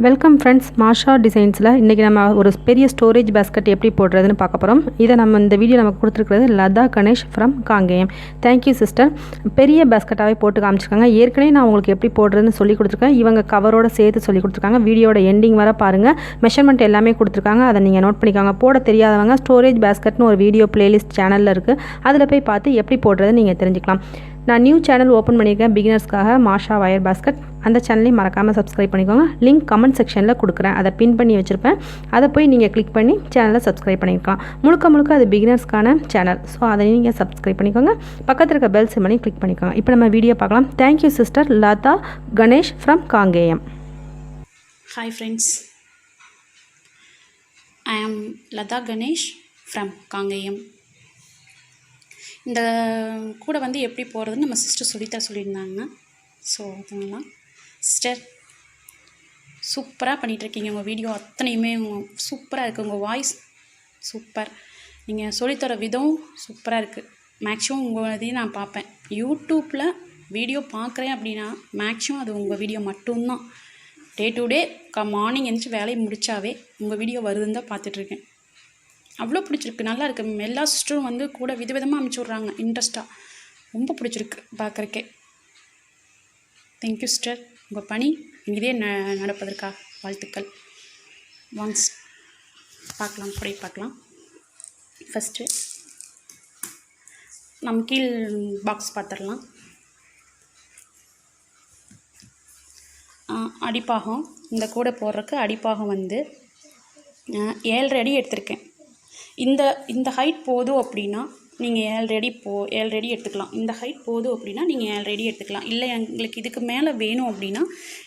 Welcome friends, மாஷா டிசைன்ஸில் இன்றைக்கி நம்ம ஒரு பெரிய ஸ்டோரேஜ் பேஸ்கெட் எப்படி போடுறதுன்னு பார்க்க போகிறோம். இதை நம்ம இந்த வீடியோ நமக்கு கொடுத்துருக்கிறது Latha Ganesh from Kangeyam. Thank you sister. பெரிய பேஸ்கெட்டாகவே போட்டு காமிச்சிருக்காங்க. ஏற்கனவே நான் உங்களுக்கு எப்படி போடுறதுன்னு சொல்லி கொடுத்துருக்கேன். இவங்க கவரோட சேர்த்து சொல்லி கொடுத்துருக்காங்க. வீடியோட எண்டிங் வர பாருங்கள். மெஷர்மெண்ட் எல்லாமே கொடுத்துருக்காங்க. அதை நீங்கள் நோட் பண்ணிக்காங்க. போட தெரியாதவங்க ஸ்டோரேஜ் பேஸ்கெட்னு ஒரு வீடியோ பிளேலிஸ்ட் சேனலில் இருக்குது. அதில் போய் பார்த்து எப்படி போடுறதுன்னு நீங்கள் தெரிஞ்சுக்கலாம். நான் நியூ சேனல் ஓப்பன் பண்ணியிருக்கேன் பிகினர்ஸ்க்காக, மாஷா வயர் பேஸ்கெட். அந்த சேனலையும் மறக்காமல் சப்ஸ்கிரைப் பண்ணிக்கோங்க. லிங்க் கமெண்ட் செக்ஷனில் கொடுக்குறேன். அதை பின் பண்ணி வச்சுருப்பேன். அதை போய் நீங்கள் கிளிக் பண்ணி சேனலை சப்ஸ்கிரைப் பண்ணிக்கலாம். முழுக்க அது பிகினர்ஸ்க்கான சேனல். ஸோ அதை நீங்கள் சப்ஸ்கிரைப் பண்ணிக்கோங்க. பக்கத்தில் இருக்க பெல் சிம்மனையும் கிளிக் பண்ணிக்கோங்க. இப்போ நம்ம வீடியோ பார்க்கலாம். Thank you sister Latha Ganesh from Kangeyam. Hi friends, I am Latha Ganesh from Kangeyam. இந்த கூட வந்து எப்படி போகிறதுன்னு நம்ம சிஸ்டர் சொல்லியிருந்தாங்க. ஸோ அதனால சிஸ்டர் சூப்பராக பண்ணிகிட்ருக்கீங்க. உங்கள் வீடியோ அத்தனையுமே சூப்பராக இருக்குது. உங்கள் வாய்ஸ் சூப்பர். நீங்கள் சொல்லித்தர விதம் சூப்பராக இருக்குது. மேக்ஸிமம் உங்கள் இதையும் நான் பார்ப்பேன். யூடியூப்பில் வீடியோ பார்க்குறேன் அப்படின்னா மேக்ஸிமம் அது உங்கள் வீடியோ மட்டும்தான். டே டு டே மார்னிங் எழுந்திரிச்சி வேலையை முடித்தாவே உங்கள் வீடியோ வருதுன்னு தான் பார்த்துட்ருக்கேன். அவ்வளோ பிடிச்சிருக்கு, நல்லா இருக்குது. எல்லா சிஸ்டரும் வந்து கூட விதவிதமாக அனுப்பிச்சி விட்றாங்க. இன்ட்ரெஸ்ட்டாக ரொம்ப பிடிச்சிருக்கு பார்க்குறக்கே. Thank you sister. உங்கள் பணி இதே நடப்பதற்காக வாழ்த்துக்கள். ஒன்ஸ் பார்க்கலாம். ஃபஸ்ட்டு நம்ம கீழ் பாக்ஸ் பார்த்துடலாம். அடிப்பாகம், இந்த கூடை போடுறதுக்கு அடிப்பாகம் வந்து 7.5 அடி எடுத்திருக்கேன். இந்த ஹைட் போதும் அப்படின்னா நீங்கள் 7 அடி எடுத்துக்கலாம். இந்த ஹைட் போதும் அப்படின்னா நீங்கள் 7 அடி எடுத்துக்கலாம். இல்லை எங்களுக்கு இதுக்கு மேலே வேணும் அப்படின்னா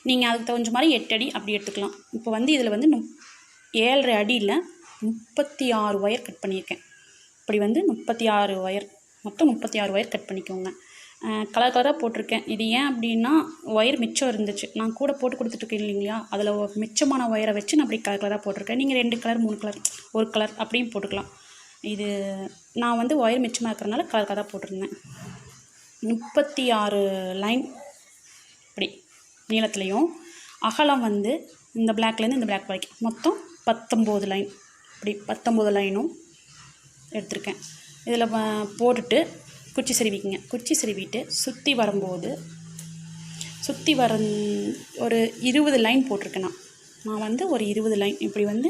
நீங்கள் அதுக்கு தகுந்த மாதிரி 8 அடி அப்படி எடுத்துக்கலாம். இப்போ வந்து இதில் வந்து 7.5 அடியில் 36 ஒயர் கட் பண்ணியிருக்கேன். இப்படி வந்து 36 ஒயர், மொத்தம் 36 ஒயர் கட் பண்ணிக்கோங்க. கலர் கலராக போட்டிருக்கேன். இது ஏன் அப்படின்னா ஒயர் மிச்சம் இருந்துச்சு. நான் கூட போட்டு கொடுத்துட்ருக்கேன் இல்லைங்களா, அதில் மிச்சமான ஒயரை வச்சு நான் அப்படி கலர் கலராக போட்டிருக்கேன். நீங்கள் 2 கலர் 3 கலர் 1 கலர் அப்படியும் போட்டுக்கலாம். இது நான் வந்து ஒயர் மிச்சமாக இருக்கிறனால கலர் கலராக போட்டிருந்தேன். 36 லைன் இப்படி நீளத்துலேயும், அகலம் வந்து இந்த பிளாக்லேருந்து இந்த பிளாக் வரைக்கும் மொத்தம் 19 லைன். இப்படி 19 லைனும் எடுத்திருக்கேன். இதில் போட்டுட்டு குச்சி செருவிக்குங்க. குச்சி செருவிட்டு சுற்றி வரும்போது ஒரு 20 லைன் போட்டிருக்கேன். நான் வந்து ஒரு 20 லைன் இப்படி வந்து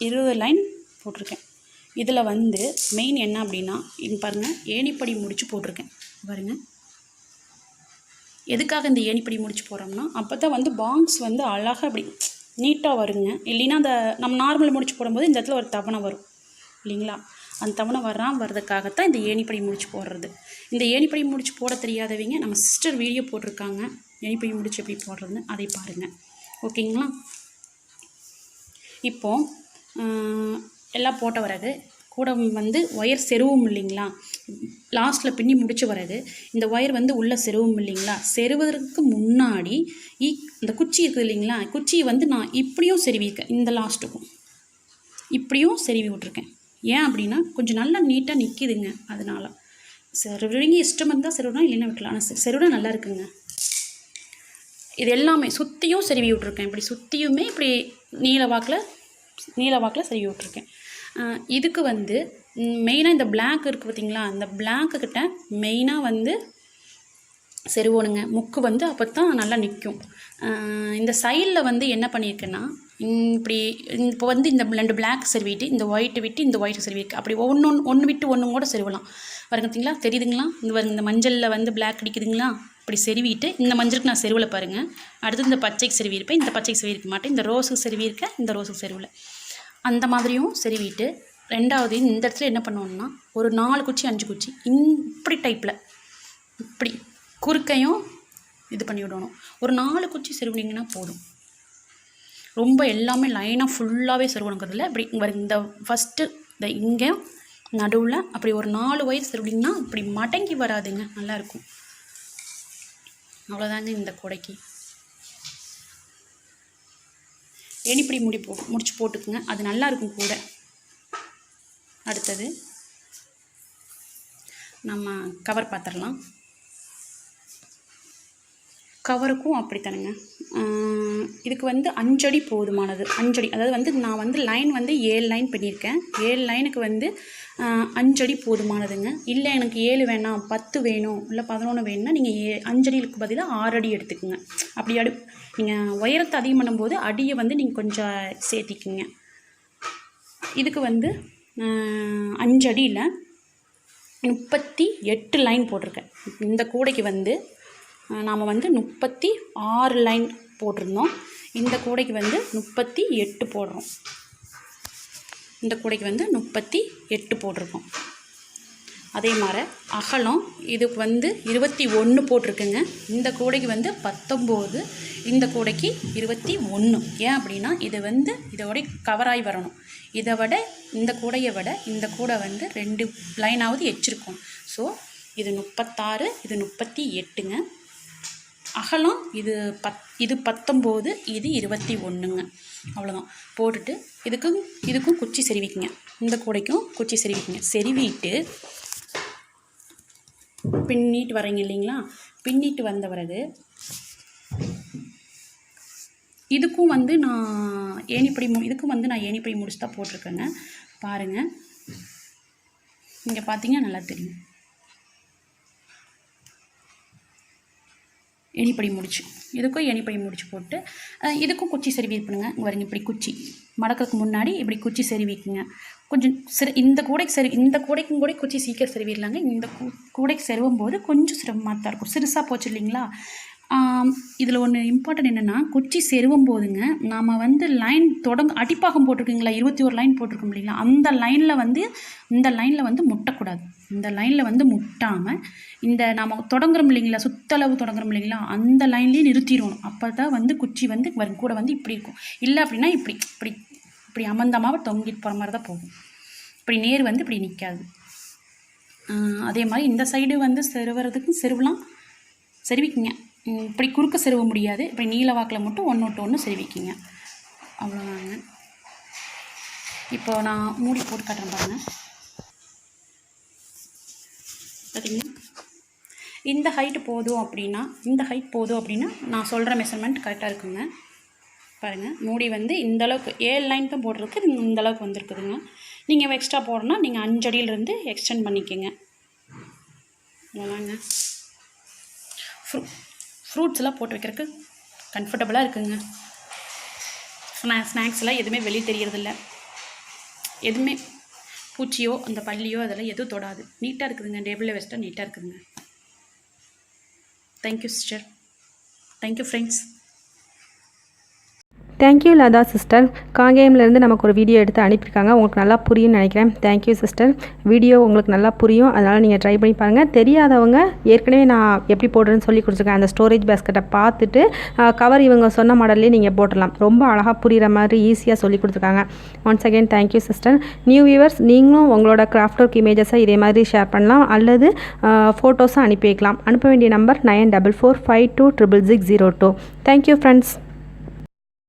20 லைன் போட்டிருக்கேன். இதில் வந்து மெயின் என்ன அப்படின்னா இங்கே பாருங்கள், ஏணிப்படி முடிச்சு போட்டிருக்கேன் பாருங்கள். எதுக்காக இந்த ஏணிப்படி முடிச்சு போகிறோம்னா அப்போ தான் வந்து பாங்ஸ் வந்து அழகாக அப்படி நீட்டாக வருங்க. இல்லைன்னா அந்த நம்ம நார்மல் முடிச்சு போடும்போது இந்த இடத்துல ஒரு தவணை வரும் இல்லைங்களா, அந்த தவணை வர்றதுக்காகத்தான் இந்த ஏணிப்படி முடிச்சு போடுறது. இந்த ஏணிப்படி முடிச்சு போட தெரியாதவங்க நம்ம சிஸ்டர் வீடியோ போட்டிருக்காங்க, ஏணிப்படி முடிச்சு எப்படி போடுறதுன்னு, அதை பாருங்கள். ஓகேங்களா. இப்போது எல்லாம் போட்ட வர்றது கூட வந்து ஒயர் செருவும் இல்லைங்களா, லாஸ்ட்டில் பின்னி முடிச்சு வர்றது. இந்த ஒயர் வந்து உள்ளே செருவும் இல்லைங்களா, செருவதற்கு முன்னாடி இந்த குச்சி இருக்குது இல்லைங்களா, குச்சியை வந்து நான் இப்படியும் செருவிருக்கேன். இந்த லாஸ்ட்டுக்கும் இப்படியும் செருவி விட்ருக்கேன். ஏன் அப்படின்னா கொஞ்சம் நல்லா நீட்டாக நிற்கிதுங்க. அதனால் செருவிங்க இஷ்டம் இருந்தால் செருவினா, இல்லைன்னா விட்டுலாம். ஆனால் செருவினா நல்லா இருக்குங்க. இது எல்லாமே சுற்றியும் செருவி விட்ருக்கேன். இப்படி சுற்றியுமே இப்படி நீல வாக்கில் செருவி விட்ருக்கேன். இதுக்கு வந்து மெயினாக இந்த பிளாக் இருக்குது பார்த்திங்களா, இந்த பிளாக்குக்கிட்ட மெயினாக வந்து செருவோனுங்க. முக்கு வந்து அப்போ தான் நல்லா நிற்கும். இந்த சைடில் வந்து என்ன பண்ணியிருக்கேன்னா இப்படி இப்போ வந்து இந்த 2 பிளாக் செருவிட்டு இந்த ஒயிட்டு விட்டு இந்த ஒயிட்டு செருவிருக்கு. அப்படி ஒன்று விட்டு ஒன்று கூட செருவலாம். பாருங்கங்களா, தெரியுதுங்களா, இந்த மஞ்சளில் வந்து பிளாக் அடிக்குதுங்களா, இப்படி செருவிட்டு இந்த மஞ்சளுக்கு நான் செருவில் பாருங்கள். அடுத்து இந்த பச்சைக்கு செருவி இருப்பேன், இந்த பச்சைக்கு செருவி இருக்க மாட்டேன். இந்த ரோஸுக்கு செருவி இருக்கேன், இந்த ரோஸுக்கு செருவில் அந்த மாதிரியும் செருவிட்டு, ரெண்டாவது இந்த இடத்துல என்ன பண்ணுவோம்னா ஒரு 4 குச்சி 5 குச்சி இப்படி டைப்பில் இப்படி குறுக்கையும் இது பண்ணி விடணும். ஒரு 4 குச்சி செருவினீங்கன்னா போதும். ரொம்ப எல்லாமே லைனாக ஃபுல்லாகவே செருவணுங்கிறதுல இப்படி இந்த ஃபஸ்ட்டு இந்த இங்கே நடுவில் அப்படி ஒரு 4 ஒயர் செருவினிங்கன்னா இப்படி மடங்கி வராதுங்க, நல்லாயிருக்கும். அவ்வளோதாங்க இந்த கூடைக்கு. ஏணிப்படி முடிச்சு போட்டுக்குங்க, அது நல்லாயிருக்கும் கூட. அடுத்தது நம்ம கவர் பார்த்துடலாம். கவருக்கும் அப்படி தானுங்க. இதுக்கு வந்து 5 அடி போதுமானது. 5 அடி, அதாவது வந்து நான் வந்து லைன் வந்து 7 லைன் பண்ணியிருக்கேன். 7 லைனுக்கு வந்து 5 அடி போதுமானதுங்க. இல்லை எனக்கு 7 வேணாம், 10 வேணும், இல்லை 11 வேணும்னா நீங்கள் 5 அடிக்கு பதிலாக 6 அடி எடுத்துக்கோங்க. அப்படி நீங்கள் உயரத்தை அதிகம் பண்ணும்போது அடியை வந்து நீங்கள் கொஞ்சம் சேர்த்திக்குங்க. இதுக்கு வந்து 5 அடியில் 38 லைன் போட்டிருக்கேன். இந்த கூடைக்கு வந்து நாம் வந்து 36 லைன் போட்டிருந்தோம். இந்த கூடைக்கு வந்து 38 போடுறோம். இந்த கூடைக்கு வந்து 38 போட்டிருக்கோம். அதே மாதிரி அகலம் இதுக்கு வந்து 21 போட்டிருக்குங்க. இந்த கூடைக்கு வந்து 19, இந்த கூடைக்கு 21. ஏன் அப்படின்னா இது வந்து இதோட கவராகி வரணும். இதை விட இந்த கூடையை விட இந்த கூடை வந்து 2 லைனாவது எச்சிருக்கும். ஸோ இது 36, இது 38ங்க. அகலம் இது 19, இது 21ங்க. அவ்வளோதான். போட்டுட்டு இதுக்கும் குச்சி செருவிக்குங்க. இந்த கூடைக்கும் குச்சி செருவிக்குங்க. செருவிட்டு பின்னிட்டு வரீங்க இல்லைங்களா? பின்னிட்டு வந்த பிறகு இதுக்கும் வந்து நான் ஏணிப்படி முடிச்சு தான் போட்டிருக்கேங்க. பாருங்கள், இங்கே பார்த்தீங்கன்னா நல்லா தெரியும். எணிப்படி முடிச்சு, இதுக்கும் எணிப்படி முடிச்சு போட்டு இதுக்கும் குச்சி செருவி பண்ணுங்க. வரீங்க இப்படி குச்சி மடக்கிறதுக்கு முன்னாடி இப்படி குச்சி செருவிக்குங்க. கொஞ்சம் இந்த கூடைக்கும் கூட குச்சி சீக்கிரம் செருவிடலாங்க. இந்த கூடைக்கு செருவும் போது கொஞ்சம் சிரமமாக தான் இருக்கும். சிறுசாக போச்சு இல்லைங்களா? இதில் ஒன்று இம்பார்ட்டன்ட் என்னென்னா, குச்சி செருவும் போதுங்க நாம் வந்து லைன் அடிப்பாகம் போட்டிருக்கீங்களா, 21 லைன் போட்டிருக்கோம் இல்லைங்களா? அந்த லைனில் வந்து இந்த லைனில் வந்து முட்டக்கூடாது. இந்த லைனில் வந்து முட்டாமல் இந்த நாம் தொடங்குறோம் இல்லைங்களா, சுத்தளவு தொடங்குறோம் இல்லைங்களா, அந்த லைன்லேயே நிறுத்திடணும். அப்போ தான் வந்து குச்சி வந்து கூட வந்து இப்படி இருக்கும். இல்லை அப்படின்னா இப்படி இப்படி இப்படி அமந்தமாக தொங்கிட்டு போகிற மாதிரி தான் போகும். இப்படி நேர் வந்து இப்படி நிற்காது. அதே மாதிரி இந்த சைடு வந்து செருவுறதுக்கும் செருவிக்குங்க. இப்படி குறுக்க செருவ முடியாது. இப்படி நீல வாக்கில் மட்டும் ஒன்று செருவிக்குங்க. அவ்வளோதாங்க. இப்போ நான் மூடி போட்டு காட்டுறேன் பாருங்கள். பார்த்தீங்கன்னா இந்த ஹைட்டு போதும் அப்படின்னா நான் சொல்கிற மெஷர்மெண்ட் கரெக்டாக இருக்குங்க. பாருங்கள், மூடி வந்து இந்தளவுக்கு 7 லைன் தான் போடுறதுக்கு இந்தளவுக்கு வந்துருக்குதுங்க. நீங்கள் எக்ஸ்ட்ரா போடணும்னா நீங்கள் 5 அடியிலேருந்து எக்ஸ்டெண்ட் பண்ணிக்கோங்க. அவ்வளோதாங்க. ஃப்ரூட்ஸ்லாம் போட்டு வைக்கிறதுக்கு கம்ஃபர்டபுளாக இருக்குங்க. ஸ்நாக்ஸ்லாம் எதுவுமே வெளியே தெரியறதில்ல. எதுவுமே பூச்சியோ அந்த பள்ளியோ அதெல்லாம் எதுவும் தொடாது. நீட்டாக இருக்குதுங்க. டேபிளில் வச்சுட்டா நீட்டாக இருக்குதுங்க. Thank you sister. Thank you friends. Thank you Latha sister. காங்கேயம்லேருந்து நமக்கு ஒரு வீடியோ எடுத்து அனுப்பியிருக்காங்க. உங்களுக்கு நல்லா புரியும்னு நினைக்கிறேன். Thank you sister. வீடியோ உங்களுக்கு நல்லா புரியும், அதனால் நீங்கள் ட்ரை பண்ணி பாருங்கள். தெரியாதவங்க ஏற்கனவே நான் எப்படி போடுறேன்னு சொல்லி கொடுத்துருக்கேன். அந்த ஸ்டோரேஜ் பேஸ்கெட்டை பார்த்துட்டு கவர் இவங்க சொன்ன மாடல்லே நீங்கள் போட்டுடலாம். ரொம்ப அழகாக புரிகிற மாதிரி ஈஸியாக சொல்லி கொடுத்துருக்காங்க. Once again thank you sister. New viewers, நீங்களும் உங்களோட கிராஃப்ட் ஒர்க் இமேஜஸை இதே மாதிரி ஷேர் பண்ணலாம், அல்லது ஃபோட்டோஸை அனுப்பி வைக்கலாம். அனுப்ப வேண்டிய நம்பர் 9445266602. Thank you friends.